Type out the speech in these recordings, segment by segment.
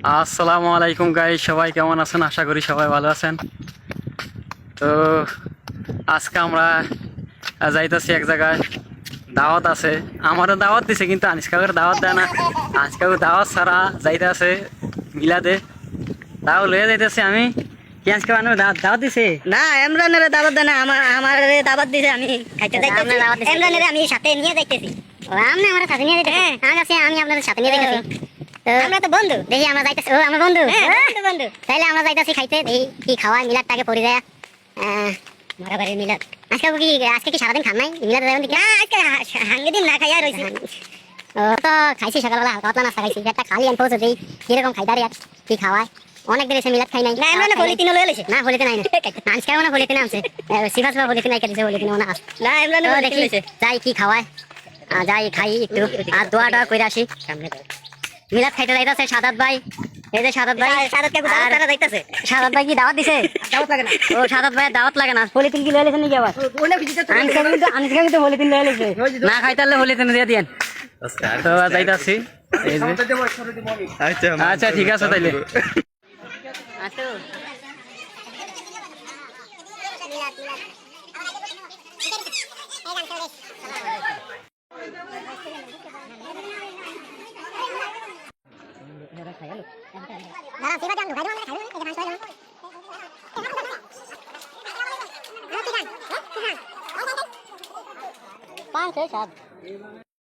আসসালামু আলাইকুম গাইস, সবাই কেমন আছেন? আশা করি সবাই ভালো আছেন। তো আজকে আমরা যাইতেছি এক জায়গায়, দাওয়াত আছে। আমারও দাওয়াত দিছে, কিন্তু আনিসকাকের দাওয়াত দেয় না। আনিসকাকে দাওয়াত ছাড়া যাইতে আছে মিলাদে, তাও লয়ে যাইতেছি আমি। কি আজকে দাওয়াত দিছে না, ইমরানের দাওয়াত দেয় না, আমার দাওয়াত দিছে। আমি খাইতে যাইতেছি, ইমরানের আমি সাথে নিয়ে যাইতেছি। আপনি আমার সাথে নিয়ে যেতে আমি আপনাদের সাথে নিয়ে যেতেছি। আমরা তো বন্ধু, দেখি আমরা যাইতেছি। ও আমার বন্ধু, বন্ধু বন্ধু। তাইলে আমরা যাইতেছি খাইতে। দেখি কি খাওয়ায় মিলাদটাকে পড়ে যায়। বরাবরের মিলাদ। আজকে কি সারাদিন খান নাই মিলাদ যাবেন দিকে? না, আজকে হাঙ্গে দিন না খাইয়া রইছি। ও তো খাইছি সকালবেলা, হালকা পাতলা নাস্তা খাইছি। একটা খালি পৌঁছে দিই কিরকম খাইদারি আর কি খাওয়ায়। অনেক দিন এসে মিলাদ খাই নাই। না, ইমরানে পলিথিনও লয়ে লইছে। না, হলিতে নাই না। আজকে মনে হলিতে নামছে, সিফা সিফা হলিতে নাই দিছে, হলিতে মনে আস। না, ইমরানে তো পলিথিন দেখি লইছে। যাই কি খাওয়ায়, যাই খাই একটু আর দোয়া করে আসি। মিলাদ খাইতে যাইতাছে সাদাত ভাই। এই যে সাদাত ভাই, সাদাত কাকু দাওয়াত করা যাইতাছে। সাদাত ভাই কি দাওয়াত দিছে? দাওয়াত লাগে না। ও সাদাত ভাই দাওয়াত লাগে না। পলিথিন কি লয়ে লেছেন নাকি আবার? আনিসকা কিন্তু পলিথিন লয়ে লেছে। না খাইতালে পলিথিন দিয়ে দিয়েন। তো যাইতাছি এই যে। আচ্ছা ঠিক আছে তাইলে। আসো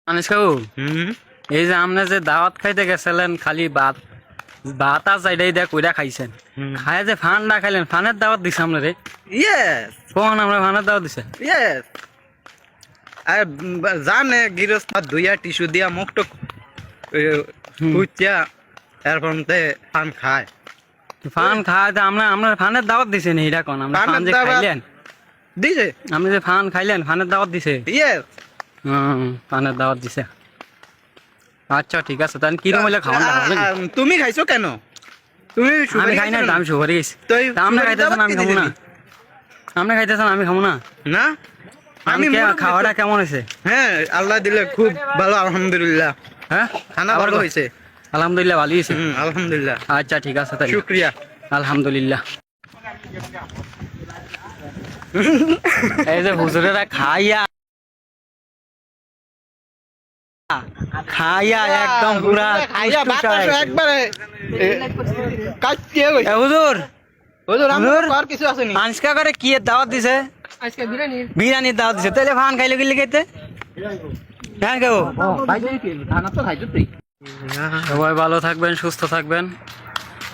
আনিসকাকু, এই যে আপনি যে দাওয়াত খাইতে গেছিলেন, খালি ভাত ভাত আর চাইডাই দেয়া কইরা খাইছেন, খায় যে ফান না খাইলেন, ফানের দাওয়াত দিছে আমরা রে? ইয়েস কোন আমরা ফানের দাওয়াত দিছে? ইয়েস আর জানে গিরস্ত দুইয়া টিস্যু দিয়া মুখটা কুচিয়া এরপর পান খায়। ফান খায় যে আমরা ফানের দাওয়াত দিছে নি? এটা কোন আমরা ফান ফানের যে দাওয়াত- খাইলেন, দিছে আপনি যে ফান খাইলেন, ফানের দাওয়াত দিছে? ইয়েস। ফানের দাওয়াত দিছে। আচ্ছা ঠিক আছে, তাহলে কিরম হইলে খাওয়ান হবে? তুমি খাইছো কেন? তুমি আমি সুপারি খাই না, খাইছো আমি সুপারি গেছি। তুই আপনি সুপারি খাইতেছেন, দাওয়াত আমি কি খাবো না। দিলি? আপনি খাইতেছেন, আমি খাবো না। না আমি খাওয়াটা কেমন হয়েছে? হ্যাঁ, আল্লাহ দিলে খুব ভালো, আলহামদুলিল্লাহ। হ্যাঁ, খানা আবার ভালো কও। হয়েছে। আলহামদুলিল্লাহ, ভালো হয়েছে। আলহামদুলিল্লাহ, আচ্ছা ঠিক আছে তাহলে, শুক্রিয়া। আলহামদুলিল্লাহ। এই যে হুজুরেরা খাইয়া খাইয়া একদম পুরা খাইয়া বাতাস একবারে কাটিয়ে গেছে। হুজুর হুজুর আমার হুজুর, আর কিছু আসেনি। আজকা করে কি দাওয়াত দিছে? আজকে বিরিয়ানি। বিরিয়ানির দাওয়াত দিছে। তাহলে ফান খাইলে গেলে খেতে হ্যাঁ কেউ। সবাই ভালো থাকবেন, সুস্থ থাকবেন।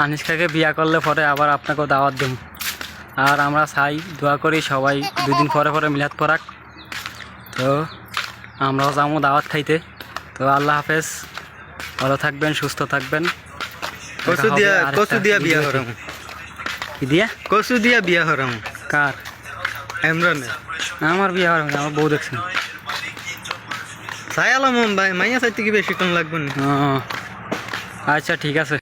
আনিসকাকে বিয়া করলে পরে আবার আপনাকেও দাওয়াত দেব। আর আমরা চাই, দোয়া করি সবাই দুদিন পরে পরে মিলাদ পড়াক। তো আমরাও যাবো দাওয়াত খাইতে। তো আল্লাহ হাফেজ, ভালো থাকবেন, সুস্থ থাকবেন। কচু দিয়া বিয়া হরাম। কি দিয়া? কচু দিয়া বিয়া হরাম। কার? এমরানে আমার বিয়া হওয়ার আগে আমার বউ দেখছেন। সাই আলম ভাই, মাইয়া চাইতে কি বেশিক্ষণ লাগবে না। ও, আচ্ছা ঠিক আছে।